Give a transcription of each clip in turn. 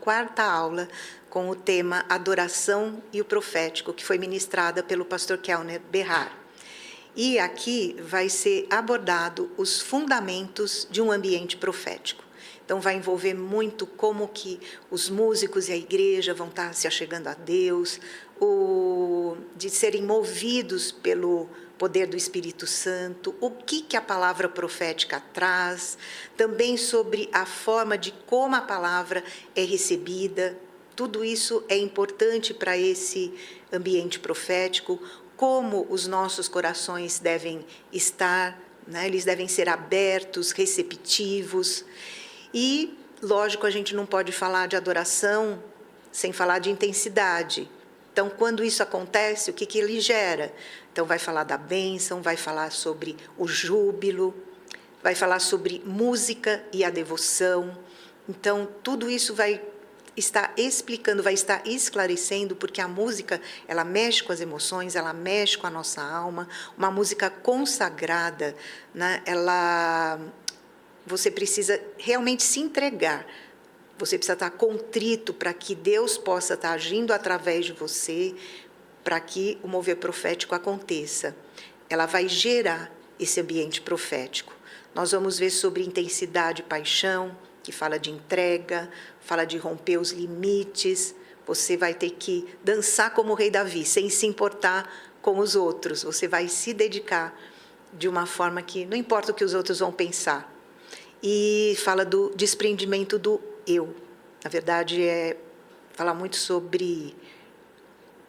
quarta aula com o tema Adoração e o Profético, que foi ministrada pelo pastor Kelner Berrar. E aqui vai ser abordado os fundamentos de um ambiente profético. Então vai envolver muito como que os músicos e a igreja vão estar se achegando a Deus, de serem movidos pelo poder do Espírito Santo, o que a palavra profética traz, também sobre a forma de como a palavra é recebida. Tudo isso é importante para esse ambiente profético, como os nossos corações devem estar, né? Eles devem ser abertos, receptivos. E, lógico, a gente não pode falar de adoração sem falar de intensidade. Então, quando isso acontece, o que ele gera? Então, vai falar da bênção, vai falar sobre o júbilo, vai falar sobre música e a devoção. Então, tudo isso vai estar explicando, vai estar esclarecendo, porque a música, ela mexe com as emoções, ela mexe com a nossa alma. Uma música consagrada, né? Você precisa realmente se entregar. Você precisa estar contrito para que Deus possa estar agindo através de você, para que o mover profético aconteça. Ela vai gerar esse ambiente profético. Nós vamos ver sobre intensidade e paixão, que fala de entrega, fala de romper os limites. Você vai ter que dançar como o rei Davi, sem se importar com os outros. Você vai se dedicar de uma forma que não importa o que os outros vão pensar. E fala do desprendimento do eu. Na verdade, falar muito sobre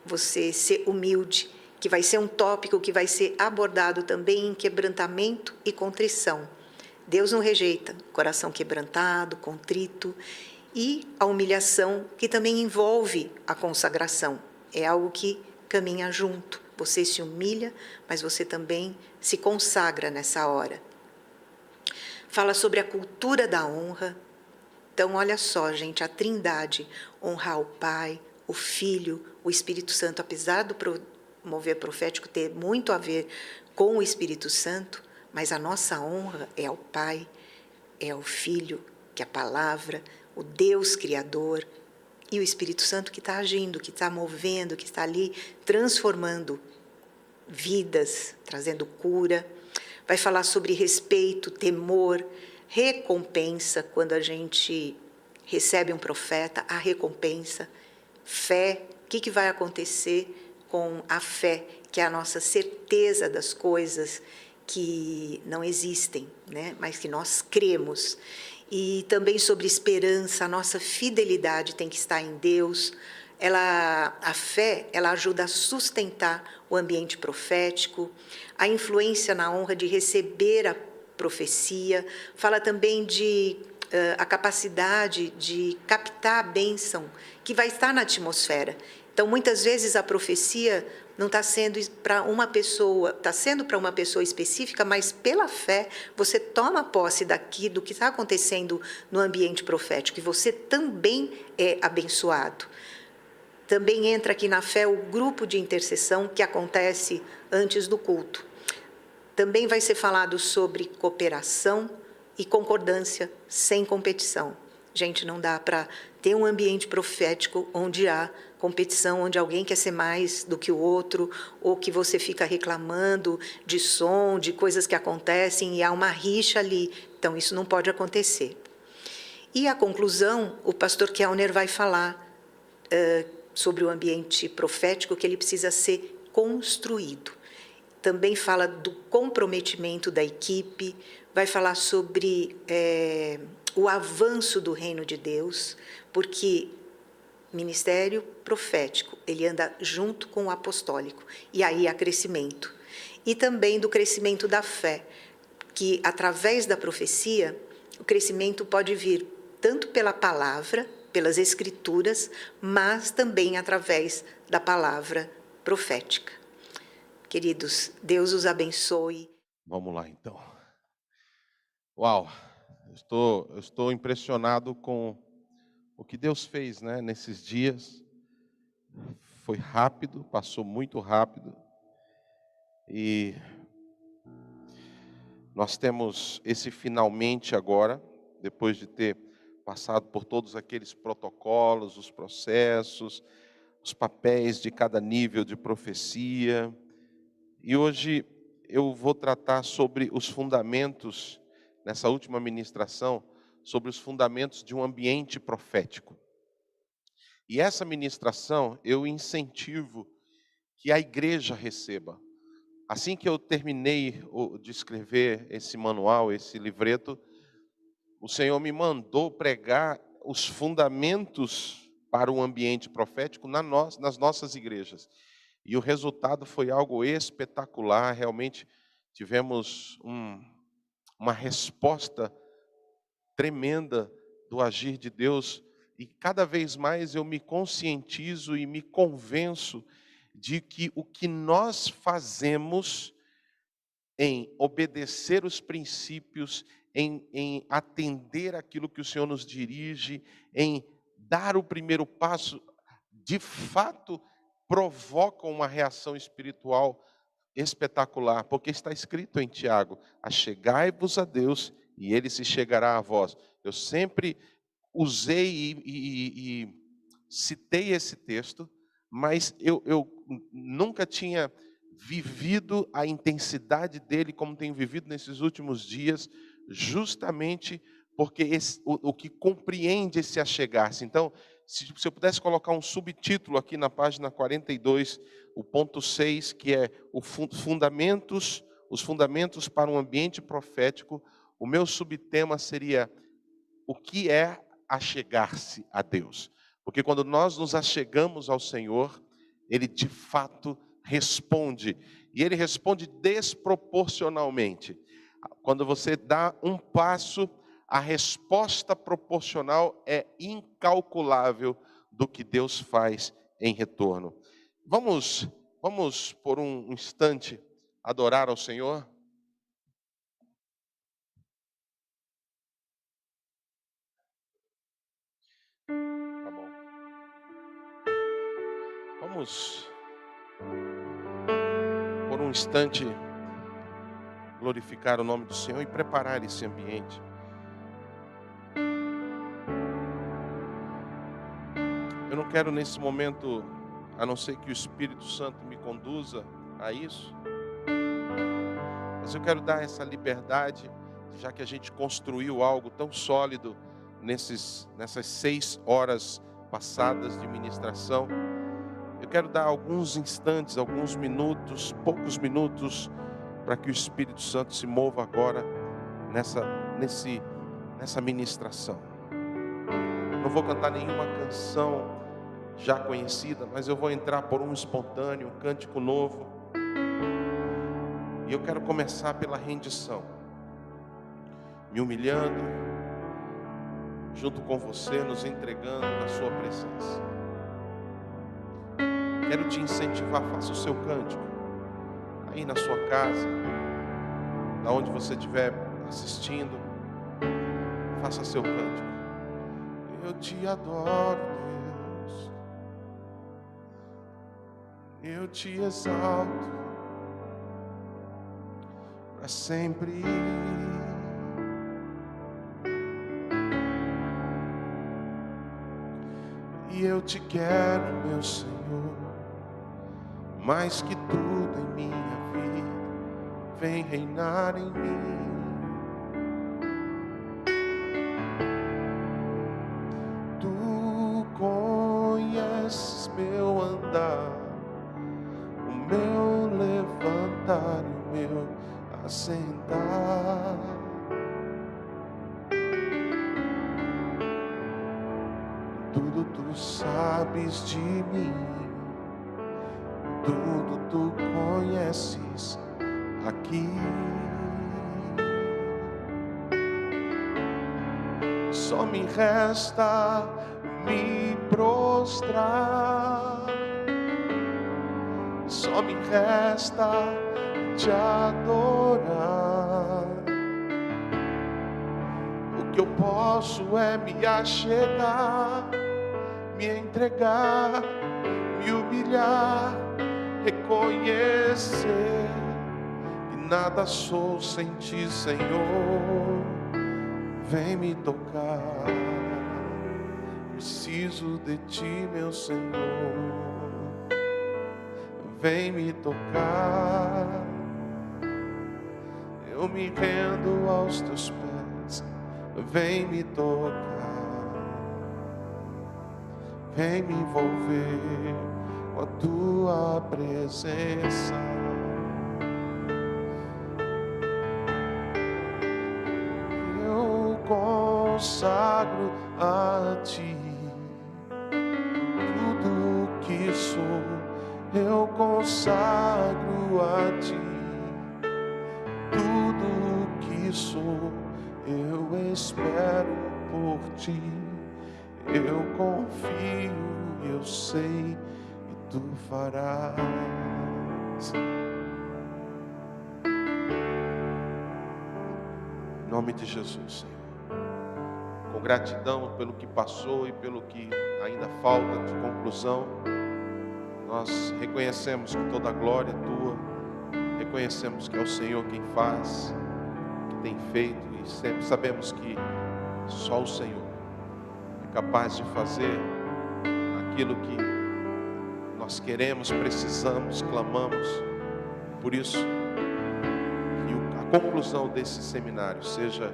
você ser humilde, que vai ser um tópico que vai ser abordado também em quebrantamento e contrição. Deus não rejeita coração quebrantado, contrito, e a humilhação, que também envolve a consagração. É algo que caminha junto. Você se humilha, mas você também se consagra nessa hora. Fala sobre a cultura da honra. Então, olha só, gente, a Trindade, honrar o Pai, o Filho, o Espírito Santo, apesar do mover profético ter muito a ver com o Espírito Santo, mas a nossa honra é ao Pai, é ao Filho, que é a palavra, o Deus Criador, e o Espírito Santo que está agindo, que está movendo, que está ali transformando vidas, trazendo cura. Vai falar sobre respeito, temor, recompensa, quando a gente recebe um profeta, a recompensa, fé, o que vai acontecer com a fé, que é a nossa certeza das coisas que não existem, né? Mas que nós cremos. E também sobre esperança, a nossa fidelidade tem que estar em Deus. A fé, ela ajuda a sustentar o ambiente profético, a influência na honra de receber a profecia, fala também de a capacidade de captar a bênção que vai estar na atmosfera. Então, muitas vezes a profecia não está sendo para uma pessoa, está sendo para uma pessoa específica, mas pela fé você toma posse do que está acontecendo no ambiente profético, e você também é abençoado. Também entra aqui na fé o grupo de intercessão que acontece antes do culto. Também vai ser falado sobre cooperação e concordância sem competição. Gente, não dá para ter um ambiente profético onde há competição, onde alguém quer ser mais do que o outro, ou que você fica reclamando de som, de coisas que acontecem e há uma rixa ali. Então, isso não pode acontecer. E a conclusão, o pastor Kelner vai falar sobre o ambiente profético, que ele precisa ser construído. Também fala do comprometimento da equipe, vai falar sobre o avanço do reino de Deus, porque ministério profético, ele anda junto com o apostólico, e aí há crescimento. E também do crescimento da fé, que através da profecia, o crescimento pode vir tanto pela palavra, pelas escrituras, mas também através da palavra profética. Queridos, Deus os abençoe. Vamos lá, então. Uau, eu estou impressionado com o que Deus fez, né, nesses dias. Foi rápido, passou muito rápido. E nós temos esse finalmente agora, depois de ter passado por todos aqueles protocolos, os processos, os papéis de cada nível de profecia. E hoje eu vou tratar sobre os fundamentos, nessa última ministração, sobre os fundamentos de um ambiente profético. E essa ministração eu incentivo que a igreja receba. Assim que eu terminei de escrever esse manual, esse livreto, o Senhor me mandou pregar os fundamentos para o ambiente profético nas nossas igrejas. E o resultado foi algo espetacular. Realmente tivemos uma resposta tremenda do agir de Deus. E cada vez mais eu me conscientizo e me convenço de que o que nós fazemos em obedecer os princípios, em atender aquilo que o Senhor nos dirige, em dar o primeiro passo, de fato provoca uma reação espiritual espetacular, porque está escrito em Tiago: achegai-vos a Deus e Ele se chegará a vós. Eu sempre usei e citei esse texto, mas eu nunca tinha vivido a intensidade dele como tenho vivido nesses últimos dias, justamente porque o que compreende esse achegar-se. Então, se eu pudesse colocar um subtítulo aqui na página 42, o ponto 6, que é os fundamentos para um ambiente profético, o meu subtema seria: o que é achegar-se a Deus? Porque quando nós nos achegamos ao Senhor, Ele de fato responde. E Ele responde desproporcionalmente. Quando você dá um passo, a resposta proporcional é incalculável do que Deus faz em retorno. Vamos por um instante adorar ao Senhor? Tá bom. Vamos por um instante glorificar o nome do Senhor e preparar esse ambiente. Eu não quero nesse momento, a não ser que o Espírito Santo me conduza a isso, mas eu quero dar essa liberdade, já que a gente construiu algo tão sólido nessas 6 horas passadas de ministração. Eu quero dar alguns instantes, alguns minutos, poucos minutos, para que o Espírito Santo se mova agora nessa ministração. Não vou cantar nenhuma canção já conhecida, mas eu vou entrar por um espontâneo, um cântico novo. E eu quero começar pela rendição, me humilhando junto com você, nos entregando na sua presença. Quero te incentivar, faça o seu cântico aí na sua casa, da onde você estiver assistindo, faça seu cântico. Eu te adoro, Deus, eu te exalto para sempre. E eu te quero, meu Senhor, mais que tudo em minha vida, vem reinar em mim. Tu conheces meu andar, o meu levantar e o meu assentar. Tudo tu sabes de mim, tudo tu conheces aqui. Só me resta me prostrar, só me resta te adorar. O que eu posso é me achegar, me entregar, me humilhar, reconhecer que nada sou sem ti, Senhor. Vem me tocar. Preciso de ti, meu Senhor. Vem me tocar. Eu me rendo aos teus pés. Vem me tocar. Vem me envolver com a tua presença. Eu consagro a ti tudo que sou. Eu consagro a ti tudo que sou. Eu espero por ti. Eu confio, eu sei que tu farás. Em nome de Jesus, Senhor. Com gratidão pelo que passou e pelo que ainda falta de conclusão, nós reconhecemos que toda a glória é tua. Reconhecemos que é o Senhor quem faz, que tem feito, e sempre sabemos que só o Senhor capaz de fazer aquilo que nós queremos, precisamos, clamamos. Por isso, que a conclusão desse seminário seja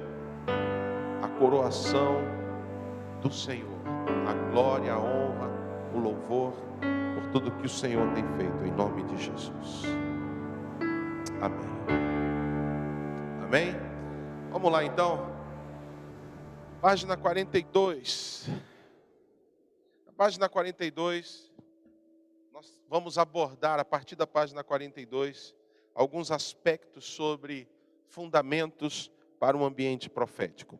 a coroação do Senhor, a glória, a honra, o louvor por tudo que o Senhor tem feito, em nome de Jesus. Amém. Amém? Vamos lá então. Página 42. Na página 42, nós vamos abordar, a partir da página 42, alguns aspectos sobre fundamentos para um ambiente profético.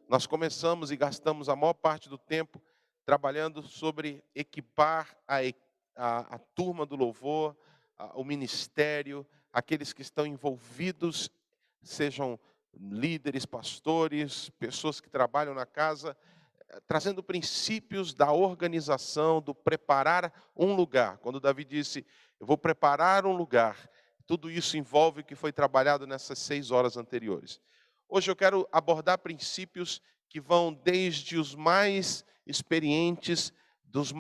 Nós começamos e gastamos a maior parte do tempo trabalhando sobre equipar a turma do louvor, o ministério, aqueles que estão envolvidos, sejam líderes, pastores, pessoas que trabalham na casa, trazendo princípios da organização, do preparar um lugar. Quando Davi disse, eu vou preparar um lugar, tudo isso envolve o que foi trabalhado nessas 6 horas anteriores. Hoje eu quero abordar princípios que vão desde os mais experientes, dos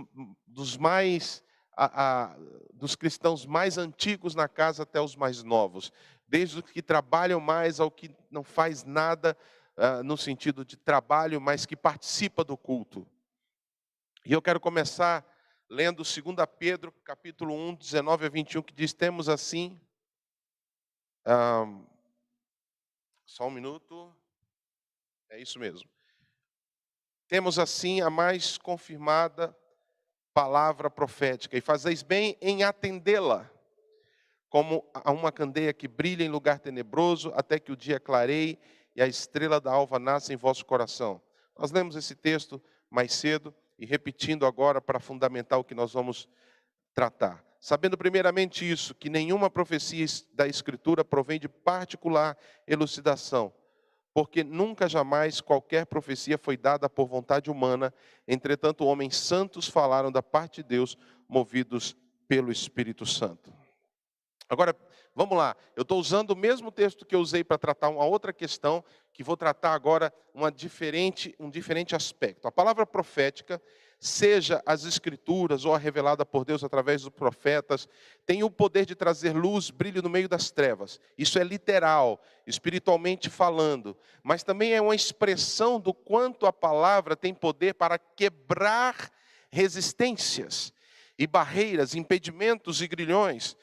cristãos mais antigos na casa até os mais novos. Desde os que trabalham mais ao que não faz nada no sentido de trabalho, mas que participa do culto. E eu quero começar lendo 2 Pedro, capítulo 1, 19 a 21, que diz, temos assim... só um minuto. É isso mesmo. Temos assim a mais confirmada palavra profética, e fazeis bem em atendê-la, como a uma candeia que brilha em lugar tenebroso, até que o dia clareie e a estrela da alva nasça em vosso coração. Nós lemos esse texto mais cedo, e repetindo agora para fundamentar o que nós vamos tratar. Sabendo primeiramente isso, que nenhuma profecia da Escritura provém de particular elucidação, porque nunca jamais qualquer profecia foi dada por vontade humana, entretanto homens santos falaram da parte de Deus, movidos pelo Espírito Santo. Agora, vamos lá, eu estou usando o mesmo texto que eu usei para tratar uma outra questão, que vou tratar agora um diferente aspecto. A palavra profética, seja as Escrituras ou a revelada por Deus através dos profetas, tem o poder de trazer luz, brilho no meio das trevas. Isso é literal, espiritualmente falando, mas também é uma expressão do quanto a palavra tem poder para quebrar resistências e barreiras, impedimentos e grilhões.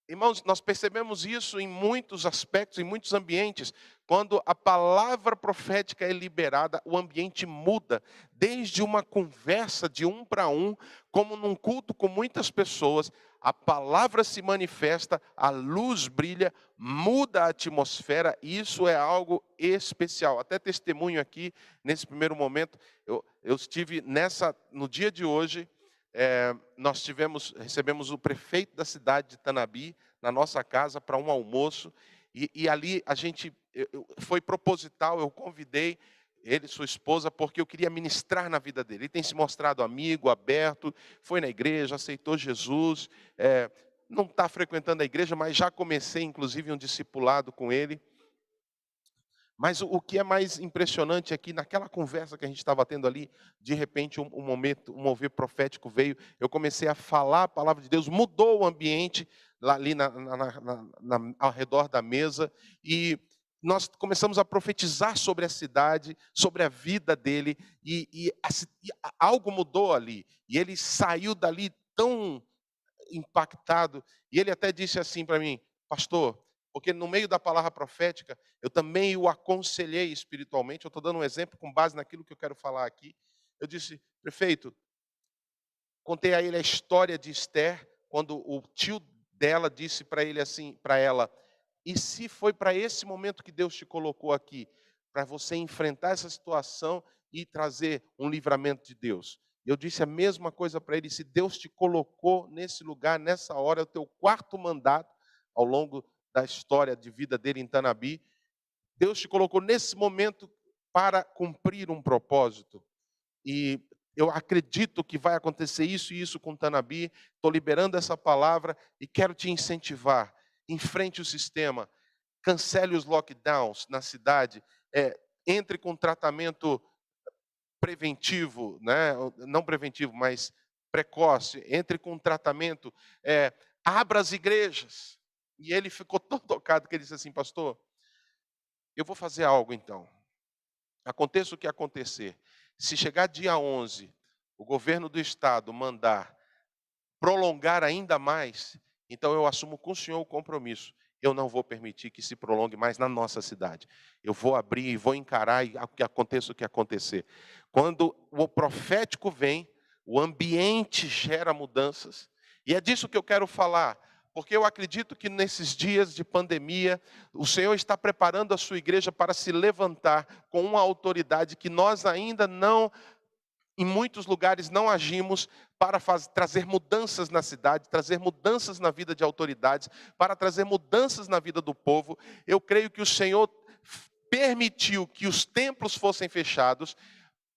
Irmãos, nós percebemos isso em muitos aspectos, em muitos ambientes. Quando a palavra profética é liberada, o ambiente muda. Desde uma conversa de um para um, como num culto com muitas pessoas, a palavra se manifesta, a luz brilha, muda a atmosfera, e isso é algo especial. Até testemunho aqui, nesse primeiro momento, eu estive no dia de hoje. Nós recebemos o prefeito da cidade de Tanabi na nossa casa para um almoço, e ali foi proposital, eu convidei ele e sua esposa, porque eu queria ministrar na vida dele. Ele tem se mostrado amigo, aberto, foi na igreja, aceitou Jesus, não está frequentando a igreja, mas já comecei inclusive um discipulado com ele. Mas o que é mais impressionante é que naquela conversa que a gente estava tendo ali, de repente um momento, um mover profético veio, eu comecei a falar a palavra de Deus, mudou o ambiente lá ali ao redor da mesa, e nós começamos a profetizar sobre a cidade, sobre a vida dele, algo mudou ali, e ele saiu dali tão impactado, e ele até disse assim para mim: pastor, porque no meio da palavra profética, eu também o aconselhei espiritualmente, eu estou dando um exemplo com base naquilo que eu quero falar aqui. Eu disse: prefeito, contei a ele a história de Esther, quando o tio dela disse para ele assim, para ela: e se foi para esse momento que Deus te colocou aqui, para você enfrentar essa situação e trazer um livramento de Deus? Eu disse a mesma coisa para ele: se Deus te colocou nesse lugar, nessa hora, é o teu quarto mandato ao longo da história de vida dele em Tanabi, Deus te colocou nesse momento para cumprir um propósito. E eu acredito que vai acontecer isso e isso com Tanabi. Estou liberando essa palavra e quero te incentivar. Enfrente o sistema, cancele os lockdowns na cidade, entre com tratamento preventivo, né? Não preventivo, mas precoce, entre com tratamento, abra as igrejas. E ele ficou tão tocado que ele disse assim: pastor, eu vou fazer algo então. Aconteça o que acontecer. Se chegar dia 11, o governo do estado mandar prolongar ainda mais, então eu assumo com o senhor o compromisso. Eu não vou permitir que se prolongue mais na nossa cidade. Eu vou abrir e vou encarar e que aconteça o que acontecer. Quando o profético vem, o ambiente gera mudanças. E é disso que eu quero falar. Porque eu acredito que nesses dias de pandemia, o Senhor está preparando a sua igreja para se levantar com uma autoridade que nós ainda não, em muitos lugares, não agimos para trazer mudanças na cidade, trazer mudanças na vida de autoridades, para trazer mudanças na vida do povo. Eu creio que o Senhor permitiu que os templos fossem fechados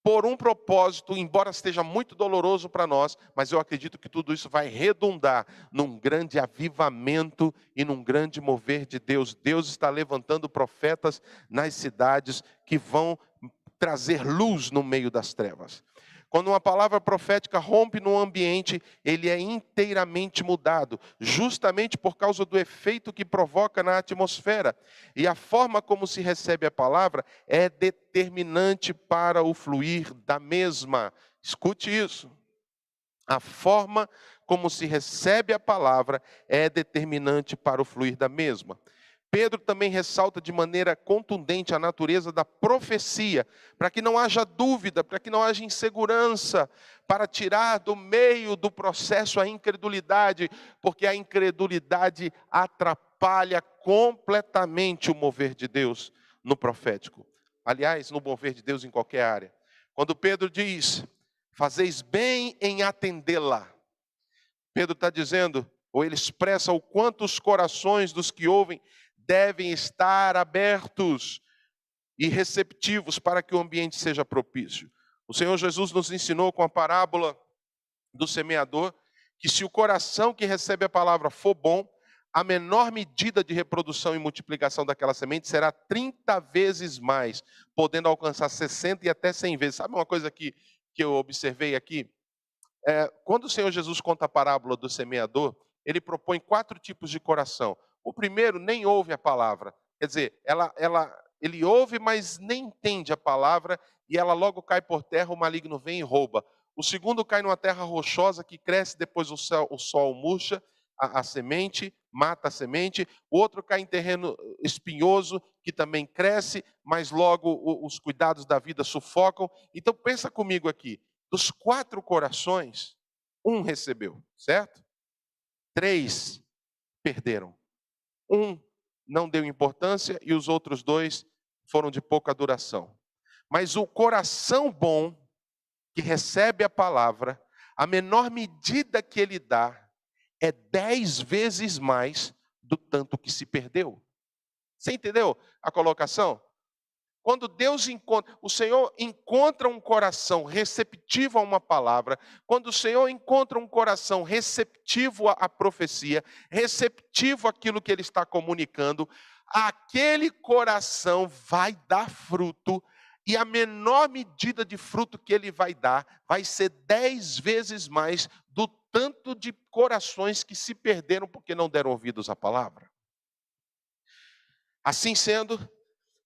por um propósito, embora esteja muito doloroso para nós, mas eu acredito que tudo isso vai redundar num grande avivamento e num grande mover de Deus. Deus está levantando profetas nas cidades que vão trazer luz no meio das trevas. Quando uma palavra profética rompe num ambiente, ele é inteiramente mudado, justamente por causa do efeito que provoca na atmosfera. E a forma como se recebe a palavra é determinante para o fluir da mesma. Escute isso. A forma como se recebe a palavra é determinante para o fluir da mesma. Pedro também ressalta de maneira contundente a natureza da profecia, para que não haja dúvida, para que não haja insegurança, para tirar do meio do processo a incredulidade, porque a incredulidade atrapalha completamente o mover de Deus no profético. Aliás, no mover de Deus em qualquer área. Quando Pedro diz: fazeis bem em atendê-la, Pedro está dizendo, ou ele expressa o quanto os corações dos que ouvem devem estar abertos e receptivos para que o ambiente seja propício. O Senhor Jesus nos ensinou com a parábola do semeador que se o coração que recebe a palavra for bom, a menor medida de reprodução e multiplicação daquela semente será 30 vezes mais, podendo alcançar 60 e até 100 vezes. Sabe uma coisa que eu observei aqui? Quando o Senhor Jesus conta a parábola do semeador, ele propõe 4 tipos de coração. O primeiro nem ouve a palavra, quer dizer, ele ouve, mas nem entende a palavra, e ela logo cai por terra, o maligno vem e rouba. O segundo cai numa terra rochosa que cresce, depois o sol murcha a semente, mata a semente. O outro cai em terreno espinhoso, que também cresce, mas logo os cuidados da vida sufocam. Então pensa comigo aqui, dos 4 corações, um recebeu, certo? 3 perderam. Um não deu importância e os outros 2 foram de pouca duração. Mas o coração bom, que recebe a palavra, a menor medida que ele dá é 10 vezes mais do tanto que se perdeu. Você entendeu a colocação? Quando Deus encontra, o Senhor encontra um coração receptivo a uma palavra, quando o Senhor encontra um coração receptivo à profecia, receptivo àquilo que Ele está comunicando, aquele coração vai dar fruto, e a menor medida de fruto que ele vai dar vai ser 10 vezes mais do tanto de corações que se perderam porque não deram ouvidos à palavra. Assim sendo,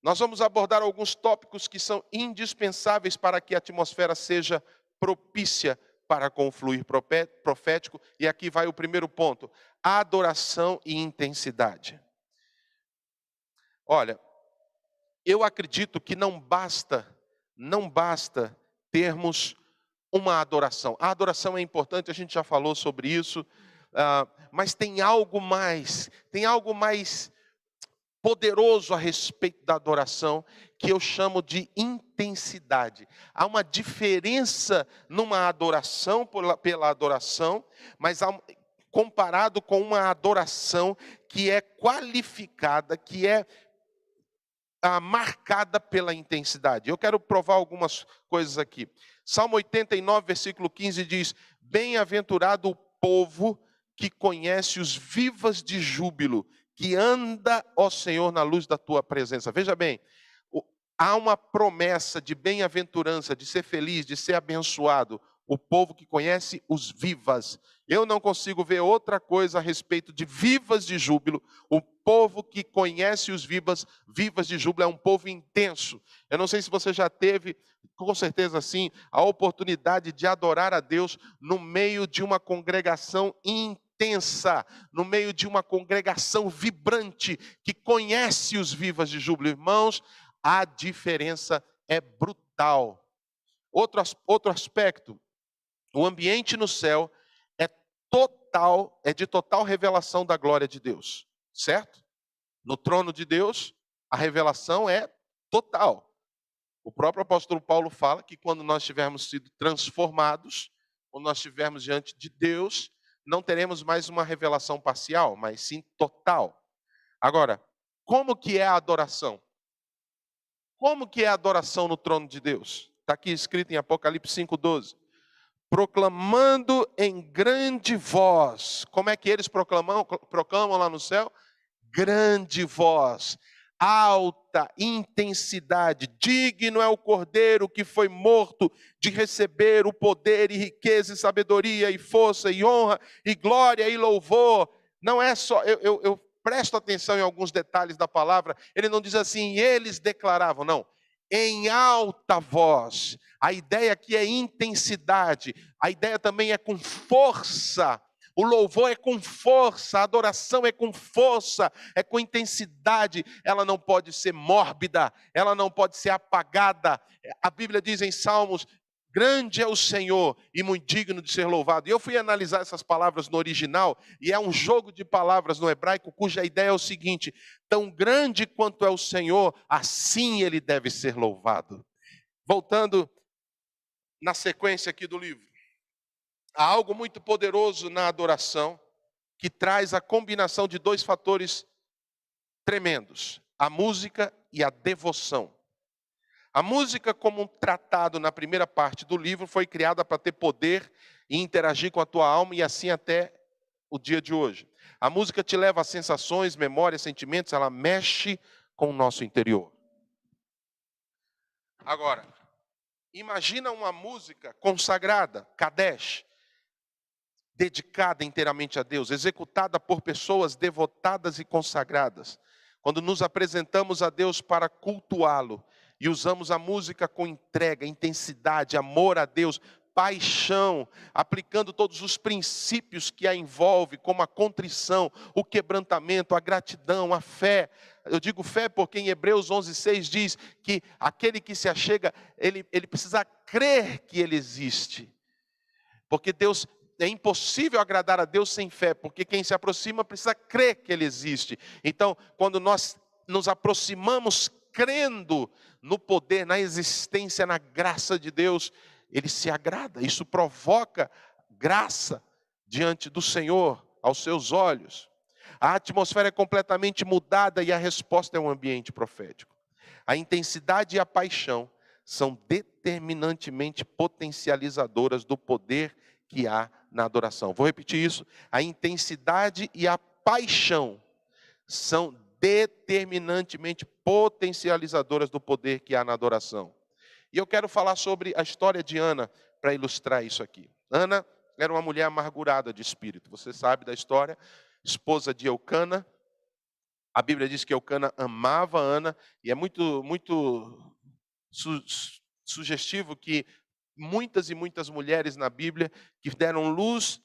nós vamos abordar alguns tópicos que são indispensáveis para que a atmosfera seja propícia para com o fluir profético. E aqui vai o primeiro ponto: adoração e intensidade. Olha, eu acredito que não basta termos uma adoração. A adoração é importante, a gente já falou sobre isso, mas tem algo mais poderoso a respeito da adoração, que eu chamo de intensidade. Há uma diferença numa adoração pela adoração, mas comparado com uma adoração que é qualificada, que é marcada pela intensidade. Eu quero provar algumas coisas aqui. Salmo 89, versículo 15 diz: bem-aventurado o povo que conhece os vivas de júbilo, que anda, ó Senhor, na luz da tua presença. Veja bem, há uma promessa de bem-aventurança, de ser feliz, de ser abençoado. O povo que conhece os vivas. Eu não consigo ver outra coisa a respeito de vivas de júbilo. O povo que conhece os vivas de júbilo é um povo intenso. Eu não sei se você já teve, com certeza sim, a oportunidade de adorar a Deus no meio de uma congregação intensa, no meio de uma congregação vibrante, que conhece os vivas de júbilo. Irmãos, a diferença é brutal. Outro aspecto, o ambiente no céu é de total revelação da glória de Deus, certo? No trono de Deus, a revelação é total. O próprio apóstolo Paulo fala que quando nós tivermos sido transformados, quando nós estivermos diante de Deus, não teremos mais uma revelação parcial, mas sim total. Agora, como que é a adoração? Como que é a adoração no trono de Deus? Está aqui escrito em Apocalipse 5:12. Proclamando em grande voz. Como é que eles proclamam lá no céu? Grande voz, alta intensidade. Digno é o Cordeiro que foi morto de receber o poder e riqueza e sabedoria e força e honra e glória e louvor. Não é só, eu presto atenção em alguns detalhes da palavra. Ele não diz assim, eles declaravam, não. Em alta voz. A ideia aqui é intensidade. A ideia também é com força. O louvor é com força, a adoração é com força, é com intensidade. Ela não pode ser mórbida, ela não pode ser apagada. A Bíblia diz em Salmos: grande é o Senhor e muito digno de ser louvado. E eu fui analisar essas palavras no original, e é um jogo de palavras no hebraico, cuja ideia é o seguinte: tão grande quanto é o Senhor, assim ele deve ser louvado. Voltando na sequência aqui do livro. Há algo muito poderoso na adoração, que traz a combinação de dois fatores tremendos: a música e a devoção. A música, como um tratado na primeira parte do livro, foi criada para ter poder e interagir com a tua alma, e assim até o dia de hoje. A música te leva a sensações, memórias, sentimentos, ela mexe com o nosso interior. Agora, imagina uma música consagrada, Kadesh, dedicada inteiramente a Deus, executada por pessoas devotadas e consagradas. Quando nos apresentamos a Deus para cultuá-lo e usamos a música com entrega, intensidade, amor a Deus, paixão, aplicando todos os princípios que a envolve, como a contrição, o quebrantamento, a gratidão, a fé. Eu digo fé porque em Hebreus 11:6 diz que aquele que se achega, ele precisa crer que ele existe. Porque é impossível agradar a Deus sem fé, porque quem se aproxima precisa crer que Ele existe. Então, quando nós nos aproximamos crendo no poder, na existência, na graça de Deus, Ele se agrada. Isso provoca graça diante do Senhor, aos seus olhos. A atmosfera é completamente mudada e a resposta é um ambiente profético. A intensidade e a paixão são determinantemente potencializadoras do poder que há na adoração. Vou repetir isso. A intensidade e a paixão são determinantemente potencializadoras do poder que há na adoração. E eu quero falar sobre a história de Ana para ilustrar isso aqui. Ana era uma mulher amargurada de espírito. Você sabe da história, esposa de Eucana. A Bíblia diz que Eucana amava Ana, e é muito sugestivo que muitas e muitas mulheres na Bíblia que deram luz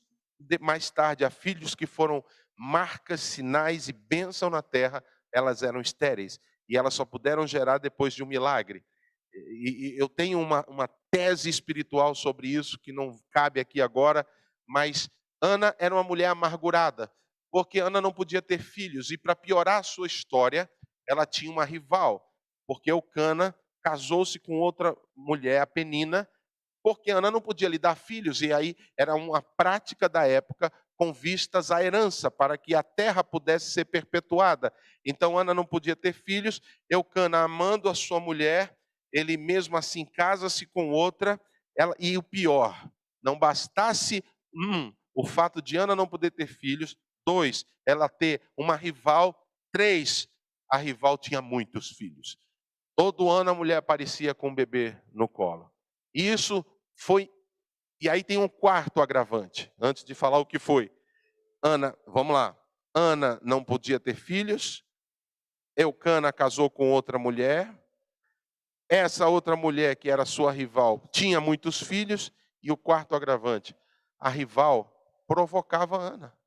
mais tarde a filhos que foram marcas, sinais e bênção na terra, elas eram estéreis. E elas só puderam gerar depois de um milagre. E eu tenho uma tese espiritual sobre isso, que não cabe aqui agora, mas Ana era uma mulher amargurada, porque Ana não podia ter filhos, e para piorar a sua história, ela tinha uma rival, porque Eucana casou-se com outra mulher, a Penina, porque Ana não podia lhe dar filhos, e aí era uma prática da época com vistas à herança, para que a terra pudesse ser perpetuada. Então Ana não podia ter filhos, Eucana, amando a sua mulher, ele mesmo assim casa-se com outra, e o pior, não bastasse, o fato de Ana não poder ter filhos, 2, ela ter uma rival, 3, a rival tinha muitos filhos. Todo ano a mulher aparecia com um bebê no colo. E isso foi. E aí tem um quarto agravante, antes de falar o que foi. Ana, vamos lá. Ana não podia ter filhos. Eucana casou com outra mulher. Essa outra mulher, que era sua rival, tinha muitos filhos. E o quarto agravante, a rival provocava Ana.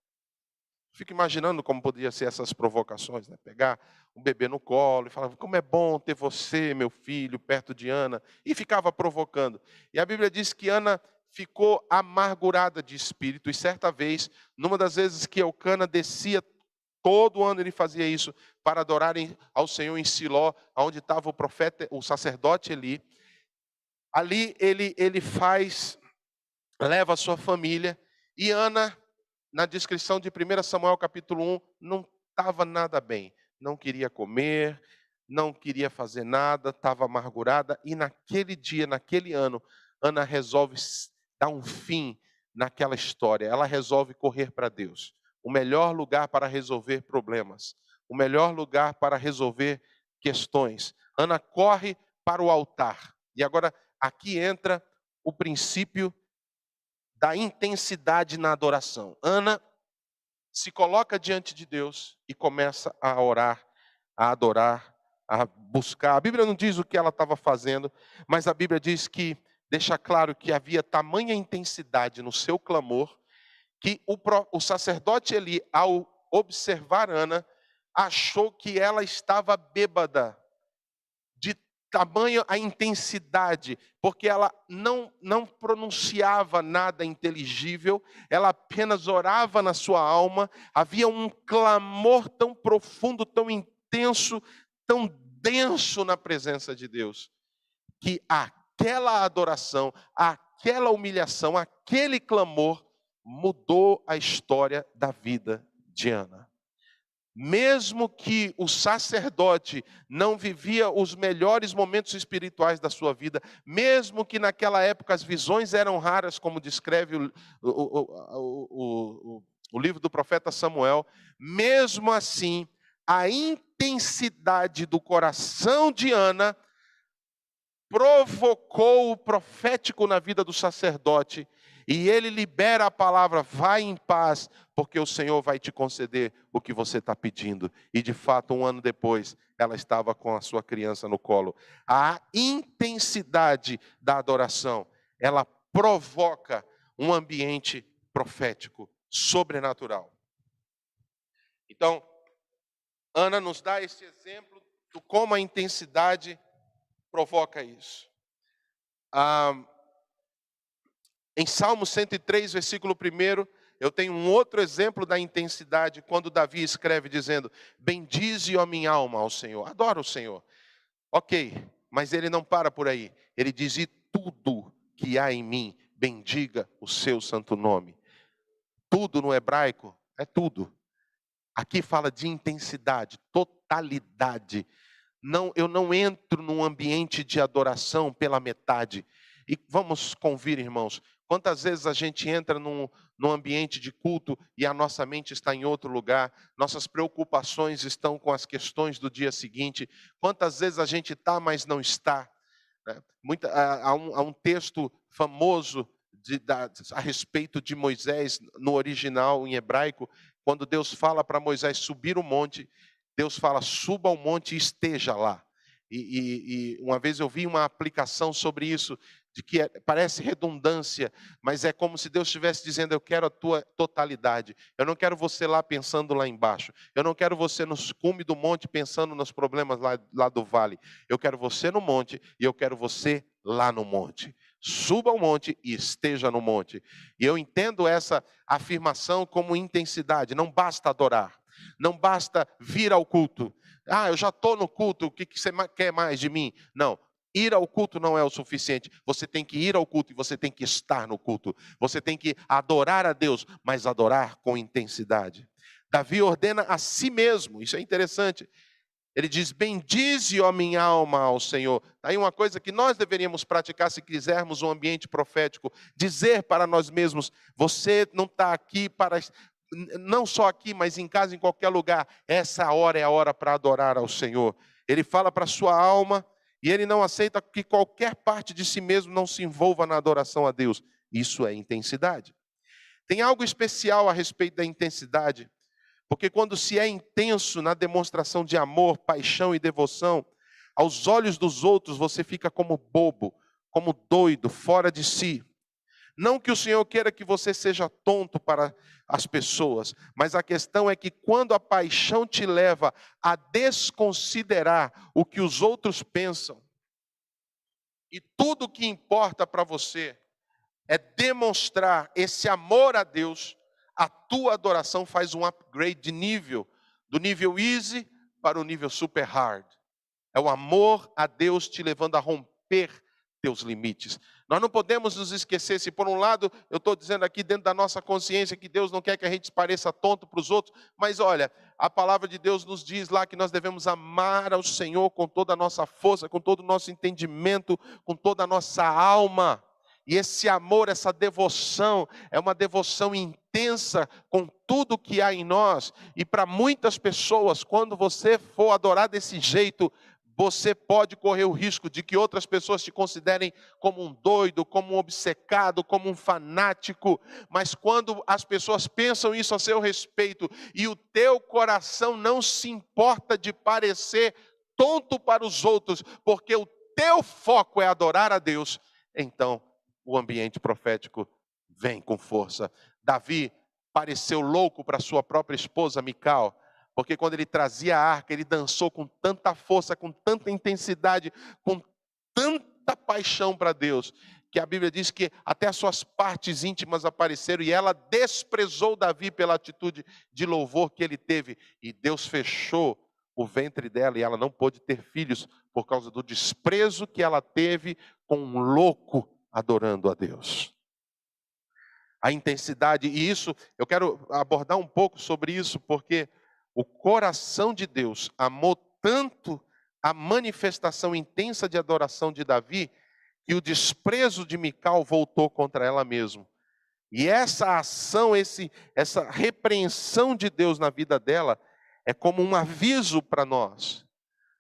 Fico imaginando como podia ser essas provocações, né? Pegar um bebê no colo e falar, como é bom ter você, meu filho, perto de Ana. E ficava provocando. E a Bíblia diz que Ana ficou amargurada de espírito. E certa vez, numa das vezes que Eucana descia, todo ano ele fazia isso, para adorarem ao Senhor em Siló, onde estava o profeta, o sacerdote Eli. Ali ele leva a sua família, e Ana, na descrição de 1 Samuel capítulo 1, não estava nada bem. Não queria comer, não queria fazer nada, estava amargurada. E naquele dia, naquele ano, Ana resolve dar um fim naquela história. Ela resolve correr para Deus. O melhor lugar para resolver problemas. O melhor lugar para resolver questões. Ana corre para o altar. E agora, aqui entra o princípio da intensidade na adoração. Ana se coloca diante de Deus e começa a orar, a adorar, a buscar. A Bíblia não diz o que ela estava fazendo, mas a Bíblia diz que, deixa claro que havia tamanha intensidade no seu clamor, que o sacerdote Eli, ao observar Ana, achou que ela estava bêbada, de tamanho a intensidade, porque ela não pronunciava nada inteligível, ela apenas orava na sua alma, havia um clamor tão profundo, tão intenso, tão denso na presença de Deus, que aquela adoração, aquela humilhação, aquele clamor mudou a história da vida de Ana. Mesmo que o sacerdote não vivia os melhores momentos espirituais da sua vida, mesmo que naquela época as visões eram raras, como descreve o livro do profeta Samuel, mesmo assim, a intensidade do coração de Ana provocou o profético na vida do sacerdote, e ele libera a palavra, vai em paz, porque o Senhor vai te conceder o que você está pedindo. E de fato, um ano depois, ela estava com a sua criança no colo. A intensidade da adoração, ela provoca um ambiente profético, sobrenatural. Então, Ana nos dá esse exemplo de como a intensidade provoca isso. Em Salmo 103, versículo 1, eu tenho um outro exemplo da intensidade, quando Davi escreve dizendo, bendize, ó minha alma, ao Senhor. Adora o Senhor. Ok, mas ele não para por aí. Ele diz, e tudo que há em mim, bendiga o seu santo nome. Tudo no hebraico é tudo. Aqui fala de intensidade, totalidade. Eu não entro num ambiente de adoração pela metade. E vamos convir, irmãos, Quantas vezes a gente entra num ambiente de culto e a nossa mente está em outro lugar, nossas preocupações estão com as questões do dia seguinte. Quantas vezes a gente está, mas não está. Né? Há um texto famoso a respeito de Moisés, no original em hebraico, quando Deus fala para Moisés subir o monte, Deus fala, suba ao monte e esteja lá. E uma vez eu vi uma aplicação sobre isso, de que parece redundância, mas é como se Deus estivesse dizendo, eu quero a tua totalidade. Eu não quero você lá pensando lá embaixo. Eu não quero você no cume do monte pensando nos problemas lá do vale. Eu quero você no monte e eu quero você lá no monte. Suba ao monte e esteja no monte. E eu entendo essa afirmação como intensidade. Não basta adorar. Não basta vir ao culto. Eu já estou no culto, o que você quer mais de mim? Não. Ir ao culto não é o suficiente. Você tem que ir ao culto e você tem que estar no culto. Você tem que adorar a Deus, mas adorar com intensidade. Davi ordena a si mesmo, isso é interessante. Ele diz, bendize, ó minha alma, ao Senhor. Aí uma coisa que nós deveríamos praticar se quisermos um ambiente profético. Dizer para nós mesmos, você não está aqui para... Não só aqui, mas em casa, em qualquer lugar. Essa hora é a hora para adorar ao Senhor. Ele fala para a sua alma... E ele não aceita que qualquer parte de si mesmo não se envolva na adoração a Deus. Isso é intensidade. Tem algo especial a respeito da intensidade, porque quando se é intenso na demonstração de amor, paixão e devoção, aos olhos dos outros você fica como bobo, como doido, fora de si. Não que o Senhor queira que você seja tonto para as pessoas, mas a questão é que quando a paixão te leva a desconsiderar o que os outros pensam, e tudo o que importa para você é demonstrar esse amor a Deus, a tua adoração faz um upgrade de nível, do nível easy para o nível super hard. É o amor a Deus te levando a romper teus limites. Nós não podemos nos esquecer, se por um lado eu estou dizendo aqui dentro da nossa consciência que Deus não quer que a gente pareça tonto para os outros, mas olha, a palavra de Deus nos diz lá que nós devemos amar ao Senhor com toda a nossa força, com todo o nosso entendimento, com toda a nossa alma. E esse amor, essa devoção, é uma devoção intensa com tudo que há em nós. E para muitas pessoas, quando você for adorar desse jeito, você pode correr o risco de que outras pessoas te considerem como um doido, como um obcecado, como um fanático. Mas quando as pessoas pensam isso a seu respeito e o teu coração não se importa de parecer tonto para os outros, porque o teu foco é adorar a Deus, então o ambiente profético vem com força. Davi pareceu louco para sua própria esposa Mical, porque quando ele trazia a arca, ele dançou com tanta força, com tanta intensidade, com tanta paixão para Deus, que a Bíblia diz que até as suas partes íntimas apareceram, e ela desprezou Davi pela atitude de louvor que ele teve, e Deus fechou o ventre dela, e ela não pôde ter filhos, por causa do desprezo que ela teve com um louco adorando a Deus. A intensidade, e isso, eu quero abordar um pouco sobre isso, porque o coração de Deus amou tanto a manifestação intensa de adoração de Davi, que o desprezo de Mical voltou contra ela mesma. E essa ação, essa repreensão de Deus na vida dela, é como um aviso para nós.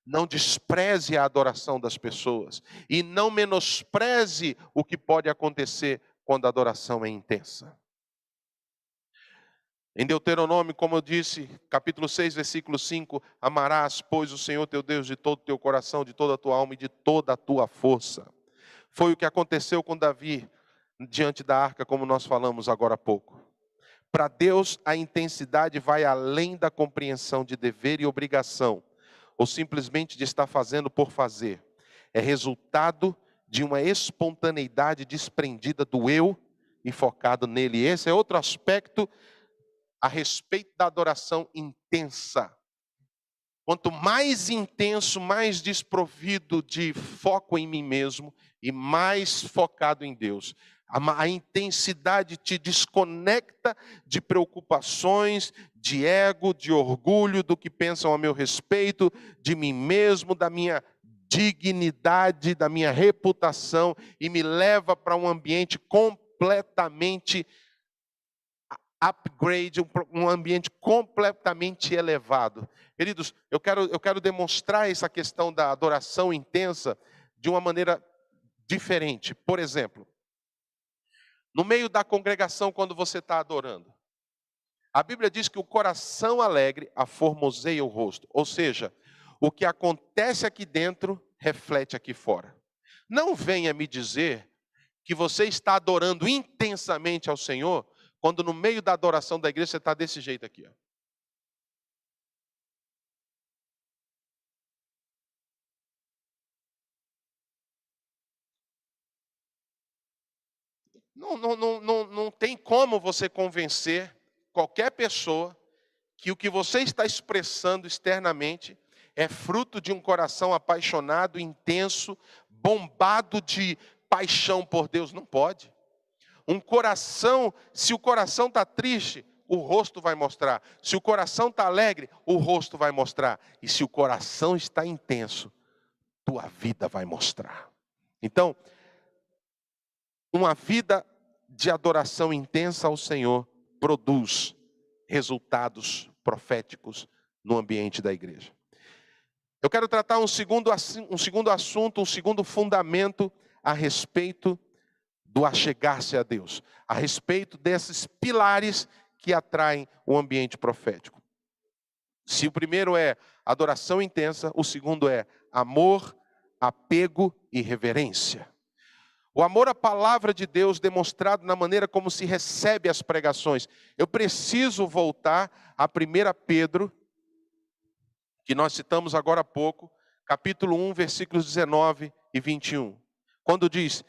Não despreze a adoração das pessoas. E não menospreze o que pode acontecer quando a adoração é intensa. Em Deuteronômio, como eu disse, capítulo 6, versículo 5, amarás, pois, o Senhor teu Deus de todo o teu coração, de toda a tua alma e de toda a tua força. Foi o que aconteceu com Davi diante da arca, como nós falamos agora há pouco. Para Deus, a intensidade vai além da compreensão de dever e obrigação, ou simplesmente de estar fazendo por fazer. É resultado de uma espontaneidade desprendida do eu e focado nele. Esse é outro aspecto a respeito da adoração intensa. Quanto mais intenso, mais desprovido de foco em mim mesmo e mais focado em Deus. A intensidade te desconecta de preocupações, de ego, de orgulho, do que pensam a meu respeito, de mim mesmo, da minha dignidade, da minha reputação, e me leva para um ambiente completamente completamente upgrade, um ambiente completamente elevado. Queridos, eu quero demonstrar essa questão da adoração intensa de uma maneira diferente. Por exemplo, no meio da congregação, quando você está adorando, a Bíblia diz que o coração alegre aformoseia o rosto. Ou seja, o que acontece aqui dentro reflete aqui fora. Não venha me dizer que você está adorando intensamente ao Senhor, quando no meio da adoração da igreja você está desse jeito aqui. Ó. Não tem como você convencer qualquer pessoa que o que você está expressando externamente é fruto de um coração apaixonado, intenso, bombado de paixão por Deus. Não pode. Um coração, se o coração está triste, o rosto vai mostrar. Se o coração está alegre, o rosto vai mostrar. E se o coração está intenso, tua vida vai mostrar. Então, uma vida de adoração intensa ao Senhor produz resultados proféticos no ambiente da igreja. Eu quero tratar um segundo assunto, um segundo fundamento a respeito do achegar-se a Deus, a respeito desses pilares que atraem o ambiente profético. Se o primeiro é adoração intensa, o segundo é amor, apego e reverência. O amor à palavra de Deus demonstrado na maneira como se recebe as pregações. Eu preciso voltar a 1 Pedro, que nós citamos agora há pouco, capítulo 1, versículos 19 e 21. Quando diz: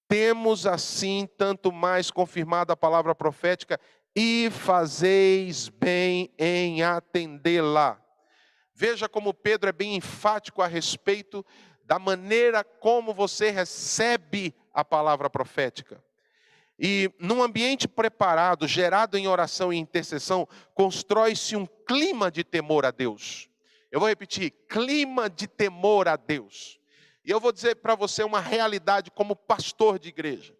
temos assim tanto mais confirmada a palavra profética, e fazeis bem em atendê-la. Veja como Pedro é bem enfático a respeito da maneira como você recebe a palavra profética. E num ambiente preparado, gerado em oração e intercessão, constrói-se um clima de temor a Deus. Eu vou repetir, clima de temor a Deus. E eu vou dizer para você uma realidade como pastor de igreja.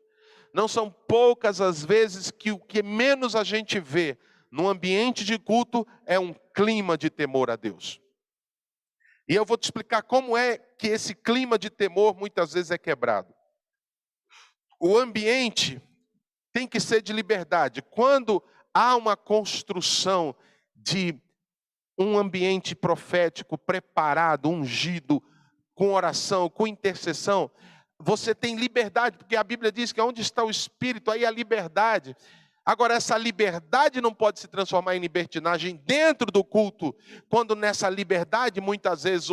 Não são poucas as vezes que o que menos a gente vê no ambiente de culto é um clima de temor a Deus. E eu vou te explicar como é que esse clima de temor muitas vezes é quebrado. O ambiente tem que ser de liberdade. Quando há uma construção de um ambiente profético preparado, ungido, com oração, com intercessão, você tem liberdade, porque a Bíblia diz que onde está o Espírito, aí a liberdade. Agora, essa liberdade não pode se transformar em libertinagem dentro do culto, quando nessa liberdade, muitas vezes,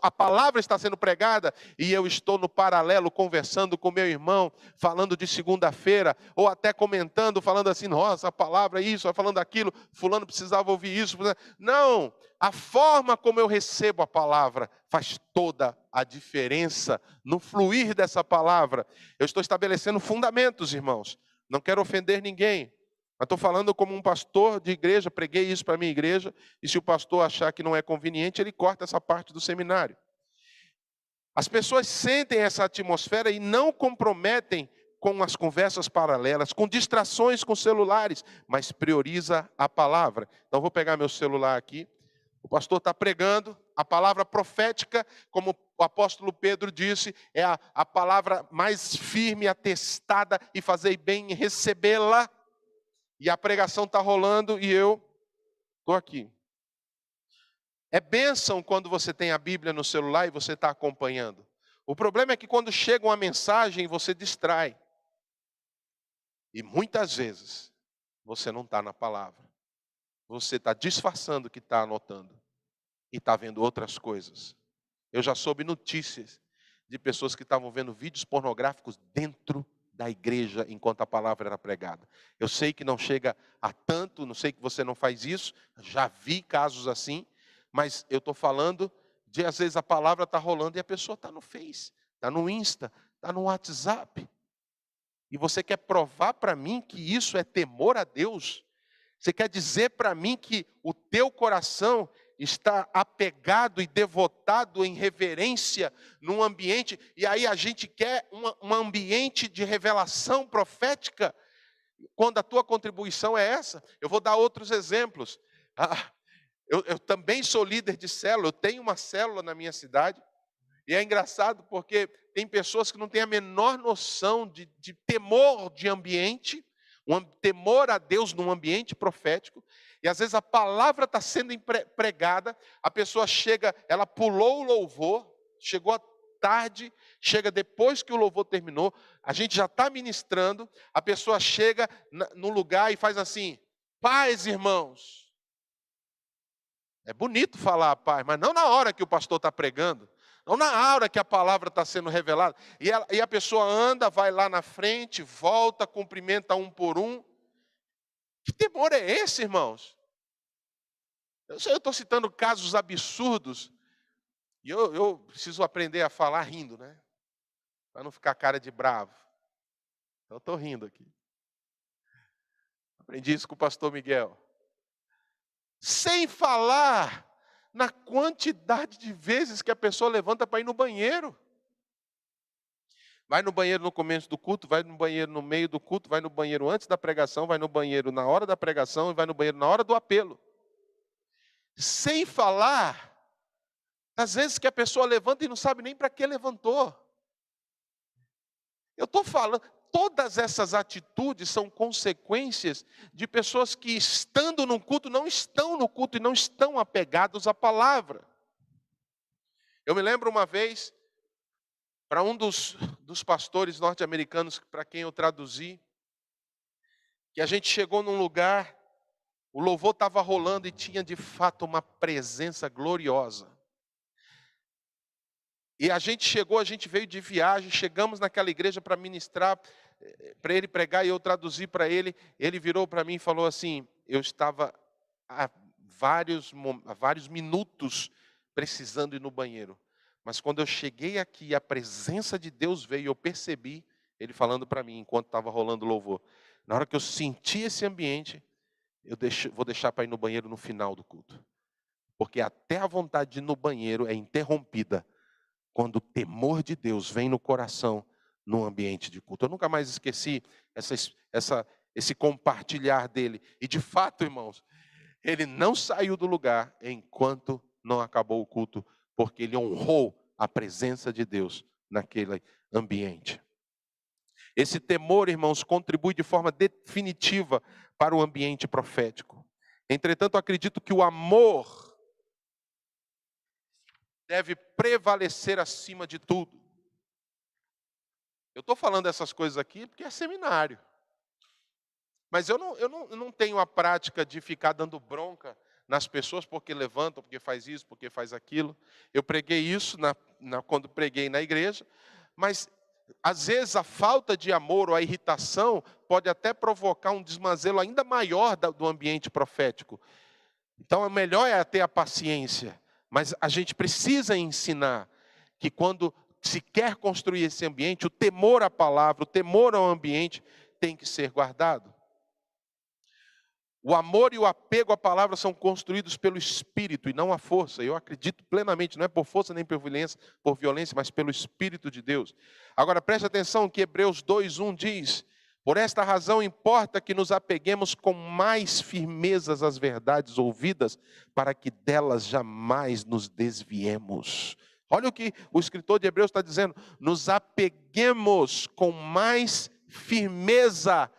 a palavra está sendo pregada, e eu estou no paralelo, conversando com meu irmão, falando de segunda-feira, ou até comentando, falando assim, nossa, a palavra é isso, falando aquilo, fulano precisava ouvir isso. Não, a forma como eu recebo a palavra faz toda a diferença no fluir dessa palavra. Eu estou estabelecendo fundamentos, irmãos. Não quero ofender ninguém, mas estou falando como um pastor de igreja, preguei isso para a minha igreja, e se o pastor achar que não é conveniente, ele corta essa parte do seminário. As pessoas sentem essa atmosfera e não comprometem com as conversas paralelas, com distrações com celulares, mas prioriza a palavra. Então vou pegar meu celular aqui, o pastor está pregando, a palavra profética, como o apóstolo Pedro disse, é a palavra mais firme, atestada, e fazer bem em recebê-la. E a pregação está rolando e eu estou aqui. É bênção quando você tem a Bíblia no celular e você está acompanhando. O problema é que quando chega uma mensagem, você distrai. E muitas vezes, você não está na palavra. Você está disfarçando que está anotando. E está vendo outras coisas. Eu já soube notícias de pessoas que estavam vendo vídeos pornográficos dentro da igreja enquanto a palavra era pregada. Eu sei que não chega a tanto, não sei que você não faz isso, já vi casos assim, mas eu estou falando de às vezes a palavra está rolando e a pessoa está no Face, está no Insta, está no WhatsApp. E você quer provar para mim que isso é temor a Deus? Você quer dizer para mim que o teu coração está apegado e devotado em reverência num ambiente, e aí a gente quer um ambiente de revelação profética, quando a tua contribuição é essa. Eu vou dar outros exemplos. Eu também sou líder de célula, eu tenho uma célula na minha cidade, e é engraçado porque tem pessoas que não têm a menor noção de temor de ambiente, temor a Deus num ambiente profético, e às vezes a palavra está sendo pregada, a pessoa chega, ela pulou o louvor, chegou tarde, chega depois que o louvor terminou, a gente já está ministrando, a pessoa chega no lugar e faz assim: paz, irmãos. É bonito falar paz, mas não na hora que o pastor está pregando, não na hora que a palavra está sendo revelada. E a pessoa anda, vai lá na frente, volta, cumprimenta um por um. Que temor é esse, irmãos? Eu estou citando casos absurdos, e eu preciso aprender a falar rindo, né? Para não ficar cara de bravo. Então eu estou rindo aqui. Aprendi isso com o pastor Miguel. Sem falar na quantidade de vezes que a pessoa levanta para ir no banheiro. Vai no banheiro no começo do culto, vai no banheiro no meio do culto, vai no banheiro antes da pregação, vai no banheiro na hora da pregação e vai no banheiro na hora do apelo. Sem falar das vezes que a pessoa levanta e não sabe nem para que levantou. Eu estou falando, todas essas atitudes são consequências de pessoas que, estando no culto, não estão no culto e não estão apegados à palavra. Eu me lembro uma vez, para um dos pastores norte-americanos para quem eu traduzi, que a gente chegou num lugar, o louvor estava rolando e tinha de fato uma presença gloriosa. E a gente chegou, a gente veio de viagem, chegamos naquela igreja para ministrar, para ele pregar, e eu traduzi para ele. Ele virou para mim e falou assim: eu estava há vários minutos precisando ir no banheiro, mas quando eu cheguei aqui, a presença de Deus veio, eu percebi, ele falando para mim, enquanto estava rolando o louvor, na hora que eu senti esse ambiente, vou deixar para ir no banheiro no final do culto, porque até a vontade de ir no banheiro é interrompida quando o temor de Deus vem no coração, no ambiente de culto. Eu nunca mais esqueci esse compartilhar dele. E de fato, irmãos, ele não saiu do lugar enquanto não acabou o culto, porque ele honrou a presença de Deus naquele ambiente. Esse temor, irmãos, contribui de forma definitiva para o ambiente profético. Entretanto, acredito que o amor deve prevalecer acima de tudo. Eu estou falando essas coisas aqui porque é seminário. Mas eu não tenho a prática de ficar dando bronca nas pessoas porque levantam, porque faz isso, porque faz aquilo. Eu preguei isso quando preguei na igreja, mas às vezes a falta de amor ou a irritação pode até provocar um desmazelo ainda maior do ambiente profético. Então, o melhor é ter a paciência. Mas a gente precisa ensinar que quando se quer construir esse ambiente, o temor à palavra, o temor ao ambiente tem que ser guardado. O amor e o apego à palavra são construídos pelo Espírito e não à força. Eu acredito plenamente, não é por força nem por violência, mas pelo Espírito de Deus. Agora preste atenção que Hebreus 2:1 diz: por esta razão importa que nos apeguemos com mais firmezas às verdades ouvidas, para que delas jamais nos desviemos. Olha o que o escritor de Hebreus está dizendo: nos apeguemos com mais firmeza.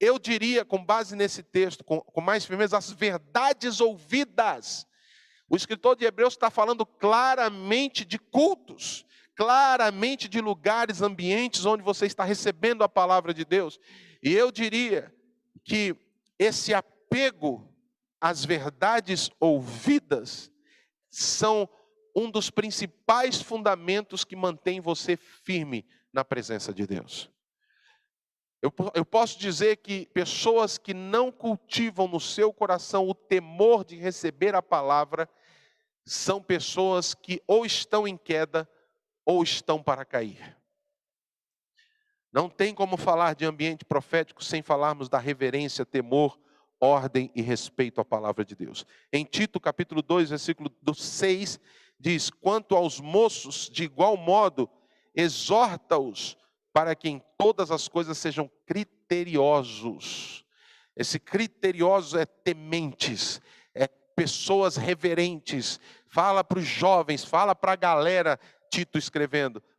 Eu diria, com base nesse texto, com mais firmeza, as verdades ouvidas. O escritor de Hebreus está falando claramente de cultos, claramente de lugares, ambientes onde você está recebendo a palavra de Deus. E eu diria que esse apego às verdades ouvidas são um dos principais fundamentos que mantém você firme na presença de Deus. Eu posso dizer que pessoas que não cultivam no seu coração o temor de receber a palavra, são pessoas que ou estão em queda, ou estão para cair. Não tem como falar de ambiente profético sem falarmos da reverência, temor, ordem e respeito à palavra de Deus. Em Tito, capítulo 2, versículo 6, diz: quanto aos moços, de igual modo, exorta-os para que em todas as coisas sejam criteriosos. Esse criterioso é tementes, é pessoas reverentes. Fala para os jovens, fala para a galera,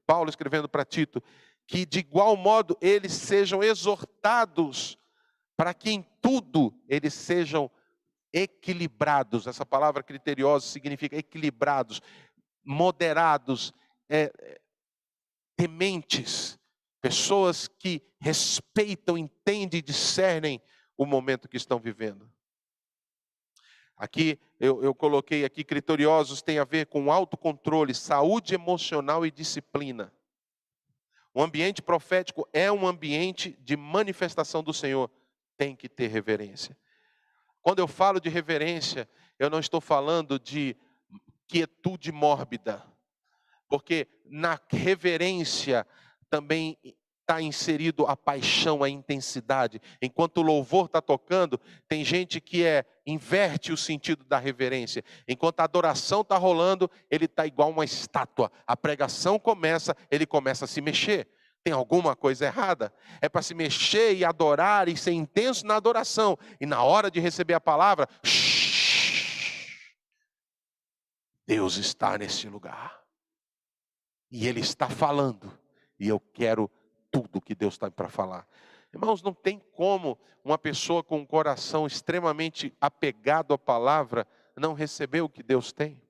Paulo escrevendo para Tito, que de igual modo eles sejam exortados para que em tudo eles sejam equilibrados. Essa palavra criteriosos significa equilibrados, moderados, tementes, pessoas que respeitam, entendem e discernem o momento que estão vivendo. Aqui, eu coloquei aqui, criteriosos tem a ver com autocontrole, saúde emocional e disciplina. O ambiente profético é um ambiente de manifestação do Senhor, tem que ter reverência. Quando eu falo de reverência, eu não estou falando de quietude mórbida, porque na reverência também está inserido a paixão, a intensidade. Enquanto o louvor está tocando, tem gente que inverte o sentido da reverência. Enquanto a adoração está rolando, ele está igual uma estátua. A pregação começa, ele começa a se mexer. Tem alguma coisa errada? É para se mexer e adorar e ser intenso na adoração. E na hora de receber a palavra, Deus está nesse lugar. E Ele está falando. E eu quero tudo que Deus está para falar. Irmãos, não tem como uma pessoa com um coração extremamente apegado à palavra não receber o que Deus tem.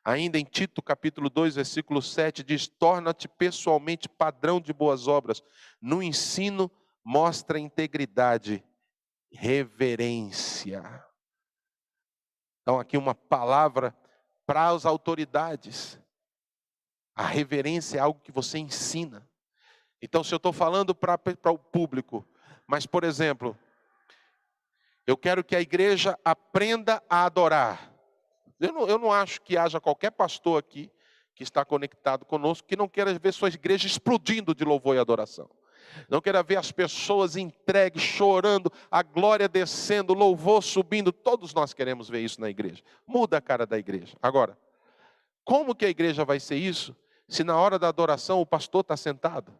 Ainda em Tito capítulo 2, versículo 7, diz: torna-te pessoalmente padrão de boas obras. No ensino, mostra integridade, reverência. Então aqui uma palavra para as autoridades. A reverência é algo que você ensina. Então, se eu estou falando para o público, mas, por exemplo, eu quero que a igreja aprenda a adorar. Eu não acho que haja qualquer pastor aqui que está conectado conosco que não queira ver sua igreja explodindo de louvor e adoração. Não queira ver as pessoas entregues, chorando, a glória descendo, o louvor subindo. Todos nós queremos ver isso na igreja. Muda a cara da igreja. Agora, como que a igreja vai ser isso se na hora da adoração o pastor está sentado?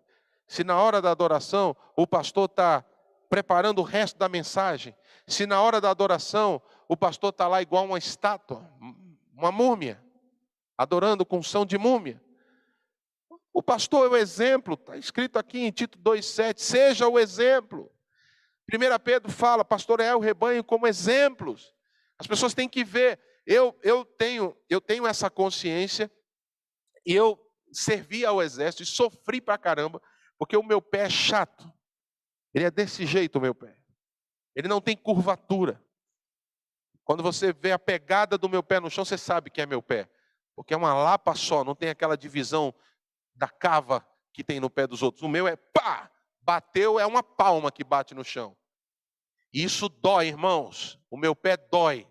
Se na hora da adoração o pastor está preparando o resto da mensagem? Se na hora da adoração o pastor está lá igual uma estátua, uma múmia, adorando com som de múmia? O pastor é o exemplo, está escrito aqui em Tito 2,7, seja o exemplo. 1 Pedro fala, pastorear o rebanho como exemplos. As pessoas têm que ver. Eu tenho essa consciência, e eu servi ao exército e sofri pra caramba, porque o meu pé é chato. Ele é desse jeito, o meu pé. Ele não tem curvatura. Quando você vê a pegada do meu pé no chão, você sabe que é meu pé. Porque é uma lapa só, não tem aquela divisão da cava que tem no pé dos outros. O meu é pá! Bateu, é uma palma que bate no chão. E isso dói, irmãos. O meu pé dói.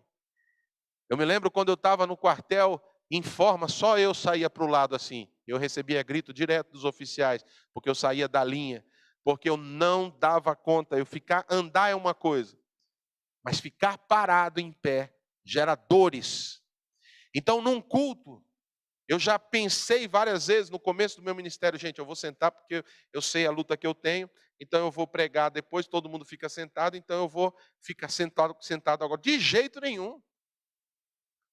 Eu me lembro quando eu estava no quartel, em forma, só eu saía para o lado assim. Eu recebia grito direto dos oficiais, porque eu saía da linha, porque eu não dava conta. Andar é uma coisa, mas ficar parado em pé gera dores. Então, num culto, eu já pensei várias vezes no começo do meu ministério, gente, eu vou sentar porque eu sei a luta que eu tenho, então eu vou pregar depois, todo mundo fica sentado, então eu vou ficar sentado agora. De jeito nenhum.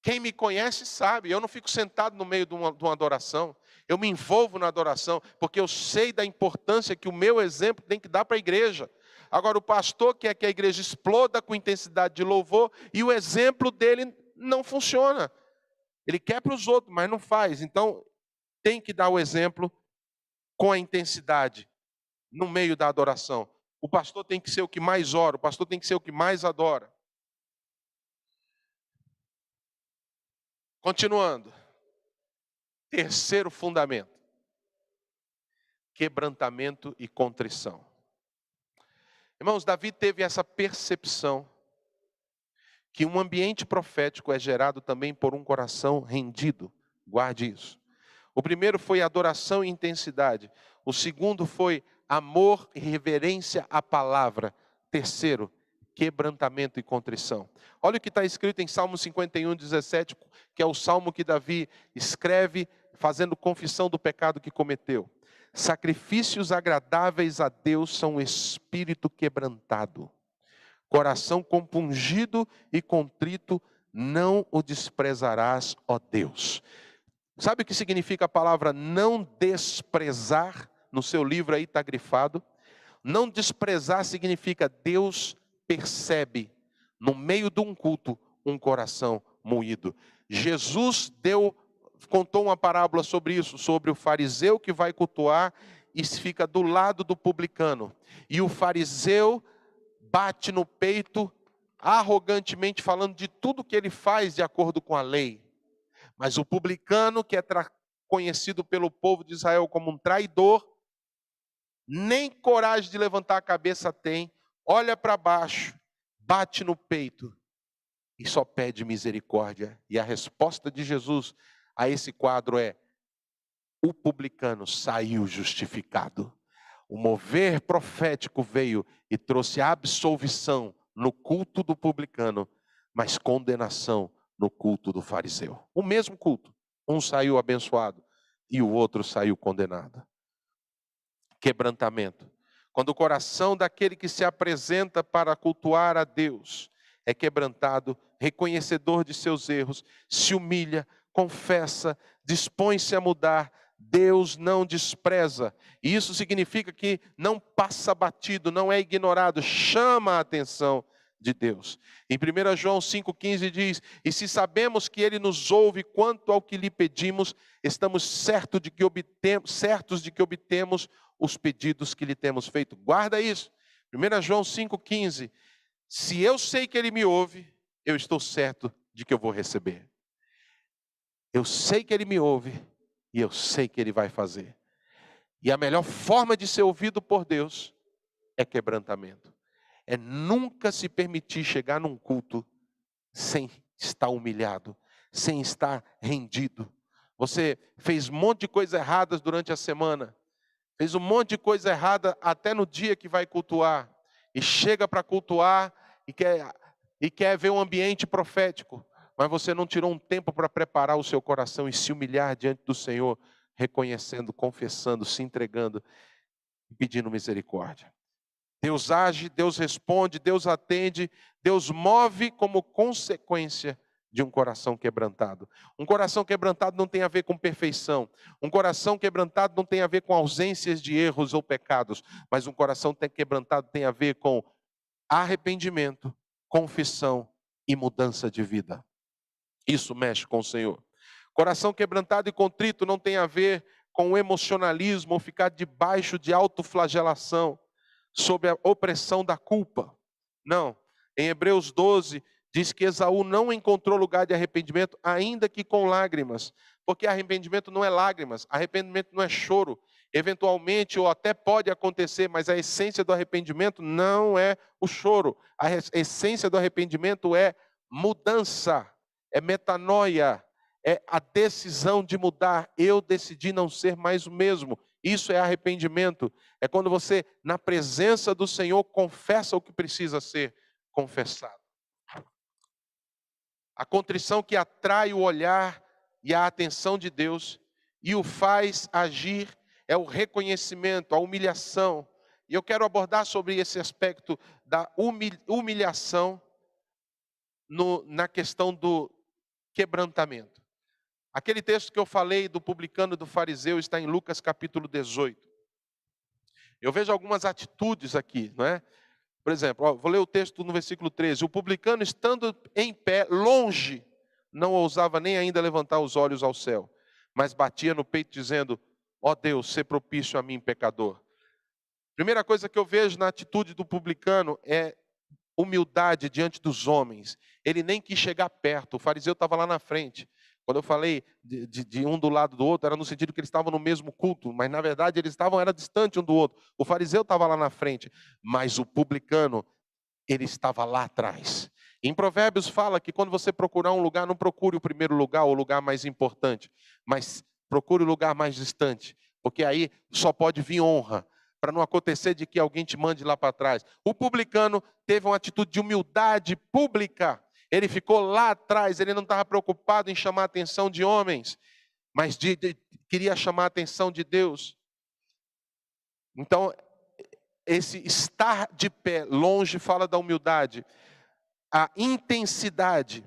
Quem me conhece sabe, eu não fico sentado no meio de uma adoração. Eu me envolvo na adoração, porque eu sei da importância que o meu exemplo tem que dar para a igreja. Agora, o pastor quer que a igreja exploda com intensidade de louvor, e o exemplo dele não funciona. Ele quer para os outros, mas não faz. Então, tem que dar o exemplo com a intensidade no meio da adoração. O pastor tem que ser o que mais ora, o pastor tem que ser o que mais adora. Continuando. Terceiro fundamento. Quebrantamento e contrição. Irmãos, Davi teve essa percepção que um ambiente profético é gerado também por um coração rendido. Guarde isso. O primeiro foi adoração e intensidade. O segundo foi amor e reverência à palavra. Terceiro, quebrantamento e contrição. Olha o que está escrito em Salmo 51:17, que é o salmo que Davi escreve fazendo confissão do pecado que cometeu. Sacrifícios agradáveis a Deus são o espírito quebrantado. Coração compungido e contrito, não o desprezarás, ó Deus. Sabe o que significa a palavra não desprezar? No seu livro aí está grifado. Não desprezar significa Deus percebe, no meio de um culto, um coração moído. Jesus contou uma parábola sobre isso, sobre o fariseu que vai cultuar e fica do lado do publicano. E o fariseu bate no peito, arrogantemente falando de tudo que ele faz de acordo com a lei. Mas o publicano, que é conhecido pelo povo de Israel como um traidor, nem coragem de levantar a cabeça tem, olha para baixo, bate no peito e só pede misericórdia. E a resposta de Jesus a esse quadro é: o publicano saiu justificado. O mover profético veio e trouxe absolvição no culto do publicano, mas condenação no culto do fariseu. O mesmo culto, um saiu abençoado e o outro saiu condenado. Quebrantamento. Quando o coração daquele que se apresenta para cultuar a Deus é quebrantado, reconhecedor de seus erros, se humilha, confessa, dispõe-se a mudar, Deus não despreza. E isso significa que não passa batido, não é ignorado, chama a atenção de Deus. Em 1 João 5,15 diz: e se sabemos que Ele nos ouve quanto ao que lhe pedimos, estamos certos de que obtemos os pedidos que lhe temos feito. Guarda isso. 1 João 5,15. Se eu sei que Ele me ouve, eu estou certo de que eu vou receber. Eu sei que Ele me ouve e eu sei que Ele vai fazer. E a melhor forma de ser ouvido por Deus é quebrantamento. É nunca se permitir chegar num culto sem estar humilhado, sem estar rendido. Você fez um monte de coisas erradas durante a semana, fez um monte de coisa errada até no dia que vai cultuar, e chega para cultuar e quer ver um ambiente profético, mas você não tirou um tempo para preparar o seu coração e se humilhar diante do Senhor, reconhecendo, confessando, se entregando e pedindo misericórdia. Deus age, Deus responde, Deus atende, Deus move como consequência de um coração quebrantado. Um coração quebrantado não tem a ver com perfeição. Um coração quebrantado não tem a ver com ausências de erros ou pecados. Mas um coração quebrantado tem a ver com arrependimento, confissão e mudança de vida. Isso mexe com o Senhor. Coração quebrantado e contrito não tem a ver com o emocionalismo ou ficar debaixo de autoflagelação, sob a opressão da culpa. Não. Em Hebreus 12, diz que Esaú não encontrou lugar de arrependimento, ainda que com lágrimas. Porque arrependimento não é lágrimas, arrependimento não é choro. Eventualmente, ou até pode acontecer, mas a essência do arrependimento não é o choro. A essência do arrependimento é mudança, é metanoia, é a decisão de mudar. Eu decidi não ser mais o mesmo. Isso é arrependimento. É quando você, na presença do Senhor, confessa o que precisa ser confessado. A contrição que atrai o olhar e a atenção de Deus e o faz agir é o reconhecimento, a humilhação. E eu quero abordar sobre esse aspecto da humilhação na questão do quebrantamento. Aquele texto que eu falei do publicano e do fariseu está em Lucas capítulo 18. Eu vejo algumas atitudes aqui, não é? Por exemplo, vou ler o texto no versículo 13. O publicano, estando em pé, longe, não ousava nem ainda levantar os olhos ao céu, mas batia no peito dizendo: ó Deus, sê propício a mim, pecador. Primeira coisa que eu vejo na atitude do publicano é humildade diante dos homens. Ele nem quis chegar perto, o fariseu estava lá na frente. Quando eu falei de um do lado do outro, era no sentido que eles estavam no mesmo culto, mas na verdade eles era distante um do outro. O fariseu estava lá na frente, mas o publicano, ele estava lá atrás. Em Provérbios fala que quando você procurar um lugar, não procure o primeiro lugar ou o lugar mais importante, mas procure o lugar mais distante, porque aí só pode vir honra. para não acontecer de que alguém te mande lá para trás. O publicano teve uma atitude de humildade pública. Ele ficou lá atrás, ele não estava preocupado em chamar a atenção de homens, mas queria chamar a atenção de Deus. Então, esse estar de pé longe fala da humildade. A intensidade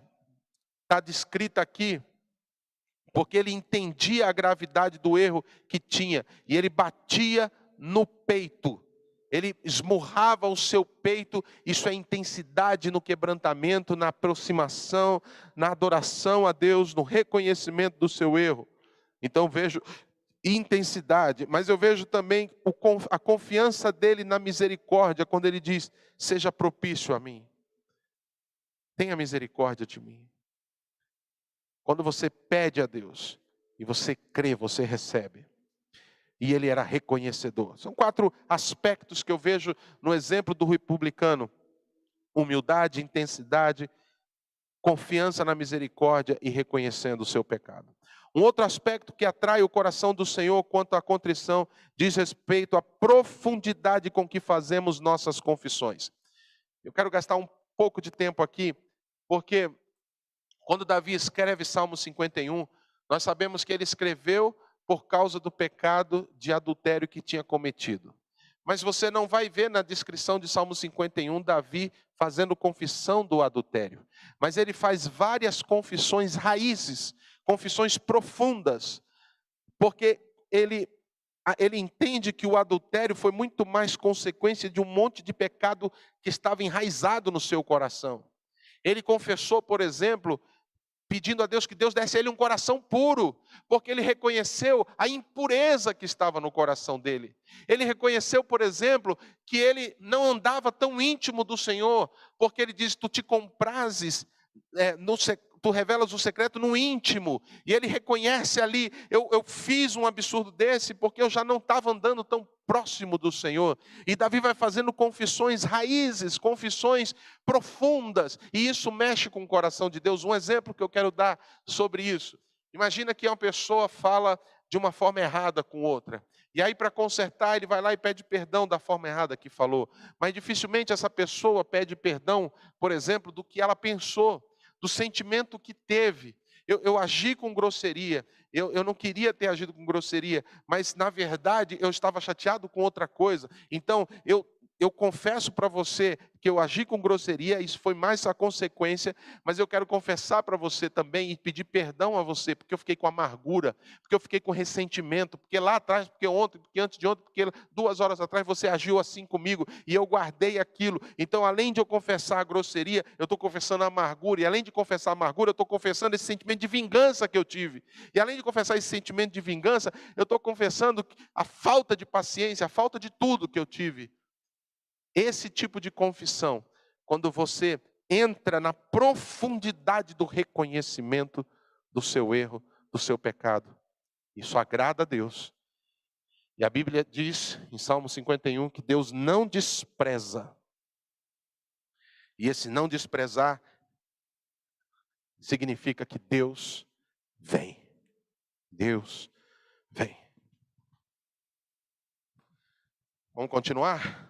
está descrita aqui, porque ele entendia a gravidade do erro que tinha, e ele batia no peito, ele esmurrava o seu peito. Isso é intensidade no quebrantamento, na aproximação, na adoração a Deus, no reconhecimento do seu erro. Então vejo intensidade, mas eu vejo também a confiança dele na misericórdia, quando ele diz: seja propício a mim, tenha misericórdia de mim. Quando você pede a Deus, e você crê, você recebe. E ele era reconhecedor. São 4 aspectos que eu vejo no exemplo do republicano: humildade, intensidade, confiança na misericórdia e reconhecendo o seu pecado. Um outro aspecto que atrai o coração do Senhor quanto à contrição diz respeito à profundidade com que fazemos nossas confissões. Eu quero gastar um pouco de tempo aqui, porque quando Davi escreve Salmo 51, nós sabemos que ele escreveu por causa do pecado de adultério que tinha cometido. Mas você não vai ver na descrição de Salmo 51 Davi fazendo confissão do adultério. Mas ele faz várias confissões raízes, confissões profundas, porque ele entende que o adultério foi muito mais consequência de um monte de pecado que estava enraizado no seu coração. Ele confessou, por exemplo, pedindo a Deus que Deus desse a ele um coração puro, porque ele reconheceu a impureza que estava no coração dele. Ele reconheceu, por exemplo, que ele não andava tão íntimo do Senhor, porque ele diz: tu te comprases, tu revelas o secreto no íntimo. E ele reconhece ali: eu fiz um absurdo desse, porque eu já não estava andando tão próximo do Senhor. E Davi vai fazendo confissões raízes, confissões profundas, e isso mexe com o coração de Deus. Um exemplo que eu quero dar sobre isso: imagina que uma pessoa fala de uma forma errada com outra, e aí para consertar ele vai lá e pede perdão da forma errada que falou, mas dificilmente essa pessoa pede perdão, por exemplo, do que ela pensou, do sentimento que teve. Eu agi com grosseria, eu não queria ter agido com grosseria, mas na verdade eu estava chateado com outra coisa. Então eu confesso para você que eu agi com grosseria, isso foi mais a consequência, mas eu quero confessar para você também e pedir perdão a você, porque eu fiquei com amargura, porque eu fiquei com ressentimento, porque lá atrás, porque ontem, porque antes de ontem, porque 2 horas atrás você agiu assim comigo e eu guardei aquilo. Então, além de eu confessar a grosseria, eu estou confessando a amargura, e além de confessar a amargura, eu estou confessando esse sentimento de vingança que eu tive. E além de confessar esse sentimento de vingança, eu estou confessando a falta de paciência, a falta de tudo que eu tive. Esse tipo de confissão, quando você entra na profundidade do reconhecimento do seu erro, do seu pecado, isso agrada a Deus. E a Bíblia diz, em Salmo 51, que Deus não despreza. E esse não desprezar significa que Deus vem. Deus vem. Vamos continuar?